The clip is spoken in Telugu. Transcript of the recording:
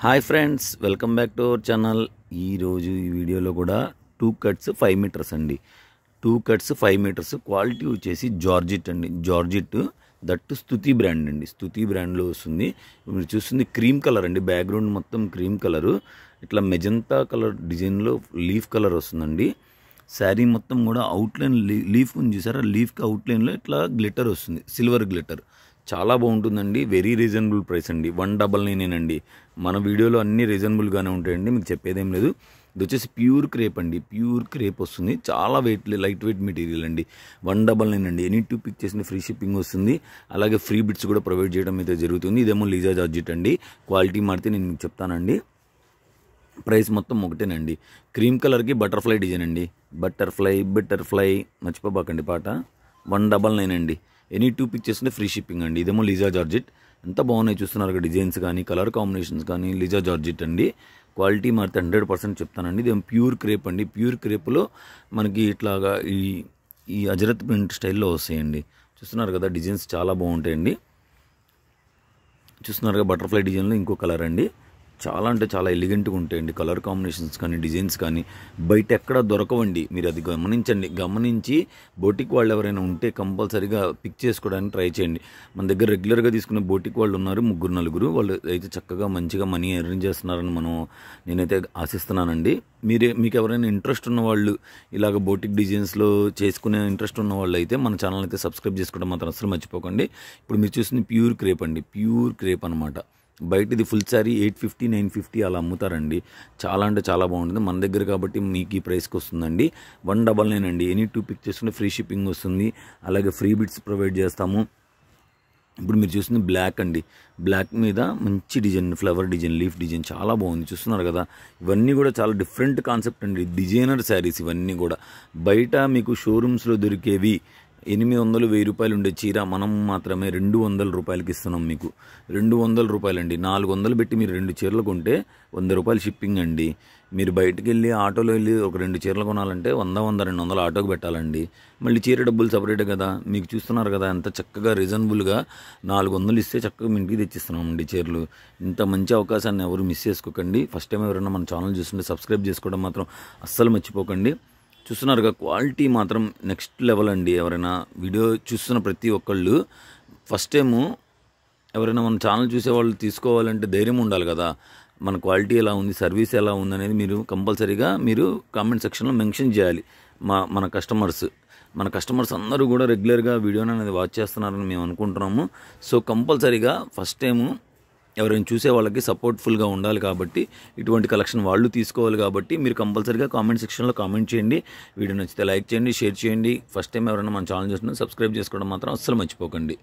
Hi friends, welcome back to our channel. ఈరోజు ఈ వీడియోలో కూడా 2 కట్స్ 5 మీటర్స్ అండి. 2 కట్స్ 5 మీటర్స్ క్వాలిటీ వచ్చేసి జార్జిట్ అండి. జార్జిట్ దట్టు స్తుతి బ్రాండ్ అండి. స్తుతి బ్రాండ్లో వస్తుంది. మీరు చూస్తుంది క్రీమ్ కలర్ అండి. బ్యాక్గ్రౌండ్ మొత్తం క్రీమ్ కలరు, ఇట్లా మెజంతా కలర్ డిజైన్లో లీఫ్ కలర్ వస్తుందండి. శారీ మొత్తం కూడా అవుట్లైన్ లీఫ్ ఉంది చూసారా, లీఫ్కి అవుట్లైన్లో ఇట్లా గ్లిటర్ వస్తుంది, సిల్వర్ గ్లిటర్. చాలా బాగుంటుందండి. వెరీ రీజనబుల్ ప్రైస్ అండి. 199 అండి. మన వీడియోలో అన్నీ రీజనబుల్గానే ఉంటాయండి, మీకు చెప్పేదేం లేదు. ఇది వచ్చేసి ప్యూర్ క్రేప్ అండి. ప్యూర్ క్రేప్ వస్తుంది. చాలా లైట్ వెయిట్ మెటీరియల్ అండి. 199 అండి. ఎనీ 2 పిక్ చేసిన ఫ్రీ షిప్పింగ్ వస్తుంది. అలాగే ఫ్రీ బిట్స్ కూడా ప్రొవైడ్ చేయడం అయితే జరుగుతుంది. ఇదేమో లిజా జార్జిట్ అండి. క్వాలిటీ మారితే నేను మీకు చెప్తానండి. ప్రైస్ మొత్తం ఒకటేనండి. క్రీమ్ కలర్కి బటర్ఫ్లై డిజైన్ అండి. బటర్ఫ్లై మర్చిపోబాకండి పాట. 199 అండి. ఎనీ 2 పిక్ చేస్తుంటే ఫ్రీ షిప్పింగ్ అండి. ఇదేమో లిజా జార్జిట్. ఎంత బాగున్నాయి చూస్తున్నారు, డిజైన్స్ కానీ కలర్ కాంబినేషన్స్ కానీ. లిజా జార్జిట్ అండి. క్వాలిటీ మారితే 100% చెప్తానండి. ఇదేమో ప్యూర్ క్రేప్ అండి. ప్యూర్ క్రేప్లో మనకి ఇట్లాగా ఈ అజరత్ ప్రింట్ స్టైల్లో వస్తాయండి. చూస్తున్నారు కదా, డిజైన్స్ చాలా బాగుంటాయండి. చూస్తున్నారుగా, బటర్ఫ్లై డిజైన్లో ఇంకో కలర్ అండి. చాలా అంటే చాలా ఎలిగెంట్గా ఉంటాయండి. కలర్ కాంబినేషన్స్ కానీ డిజైన్స్ కానీ బయట ఎక్కడ దొరకవండి. మీరు అది గమనించండి. గమనించి బోటిక్ వాళ్ళు ఎవరైనా ఉంటే కంపల్సరీగా పిక్ చేసుకోవడానికి ట్రై చేయండి. మన దగ్గర రెగ్యులర్గా తీసుకునే బోటిక్ వాళ్ళు ఉన్నారు, 3-4. వాళ్ళు అయితే చక్కగా మంచిగా మనీ ఎర్న్ చేస్తున్నారని నేనైతే ఆశిస్తున్నానండి. మీకు ఎవరైనా ఇంట్రెస్ట్ ఉన్న వాళ్ళు, ఇలాగ బోటిక్ డిజైన్స్లో చేసుకునే ఇంట్రెస్ట్ ఉన్న వాళ్ళు అయితే మన ఛానల్ అయితే సబ్స్క్రైబ్ చేసుకోవడం మాత్రం అసలు మర్చిపోకండి. ఇప్పుడు మీరు చూస్తుంది ప్యూర్ క్రేప్ అండి. ప్యూర్ క్రేప్ అనమాట. బయట ఇది ఫుల్ శారీ 850, 950 అలా అమ్ముతారండి. చాలా అంటే చాలా బాగుంటుంది. మన దగ్గర కాబట్టి మీకు ఈ ప్రైస్కి వస్తుందండి. 199 అండి. ఎనీ 2 పిక్ చేసుకుంటే ఫ్రీ షిప్పింగ్ వస్తుంది. అలాగే ఫ్రీ బిట్స్ ప్రొవైడ్ చేస్తాము. ఇప్పుడు మీరు చూస్తుంది బ్లాక్ అండి. బ్లాక్ మీద మంచి design, flower design, leaf design చాలా బాగుంది. చూస్తున్నారు కదా, ఇవన్నీ కూడా చాలా డిఫరెంట్ కాన్సెప్ట్ అండి. డిజైనర్ శారీస్ ఇవన్నీ కూడా. బయట మీకు షోరూమ్స్లో దొరికేవి 800, 1000 రూపాయలు ఉండే చీర మనం మాత్రమే 200 రూపాయలకి ఇస్తున్నాం మీకు. 200 రూపాయలు అండి. 400 పెట్టి మీరు 2 చీరలు కొంటే 100 రూపాయలు షిప్పింగ్ అండి. మీరు బయటకు వెళ్ళి ఆటోలో వెళ్ళి ఒక 2 చీరలు కొనాలంటే 100, 200 ఆటోకి పెట్టాలండి. మళ్ళీ చీర డబ్బులు సపరేట్ కదా. మీకు చూస్తున్నారు కదా ఎంత చక్కగా రీజనబుల్గా 400 ఇస్తే చక్కగా మీ ఇంటికి తెచ్చిస్తున్నామండి చీరలు. ఇంత మంచి అవకాశాన్ని ఎవరు మిస్ చేసుకోకండి. ఫస్ట్ టైం ఎవరైనా మన ఛానల్ చూస్తుంటే సబ్స్క్రైబ్ చేసుకోవడం మాత్రం అస్సలు మర్చిపోకండి. చూస్తున్నారుగా, క్వాలిటీ మాత్రం నెక్స్ట్ లెవెల్ అండి. ఎవరైనా వీడియో చూస్తున్న ప్రతి ఒక్కళ్ళు ఫస్ట్ టైము ఎవరైనా మన ఛానల్ చూసేవాళ్ళు తీసుకోవాలంటే ధైర్యం ఉండాలి కదా. మన క్వాలిటీ ఎలా ఉంది, సర్వీస్ ఎలా ఉంది అనేది మీరు కంపల్సరీగా కామెంట్ సెక్షన్లో మెన్షన్ చేయాలి. మన కస్టమర్స్ అందరూ కూడా రెగ్యులర్గా వీడియోని అనేది వాచ్ చేస్తున్నారని మేము అనుకుంటున్నాము. సో కంపల్సరీగా ఫస్ట్ టైము ఎవరైనా చూసే వాళ్ళకి సపోర్ట్ఫుల్గా ఉండాలి కాబట్టి, ఇటువంటి కలెక్షన్ వాళ్ళు తీసుకోవాలి కాబట్టి మీరు కంపల్సరీగా కామెంట్ సెక్షన్లో కామెంట్ చేయండి. వీడియో నచ్చితే లైక్ చేయండి, షేర్ చేయండి. ఫస్ట్ టైం ఎవరైనా మన ఛానల్ చూస్తున్నా సబ్స్క్రైబ్ చేసుకోవడం మాత్రం అస్సలు మర్చిపోకండి.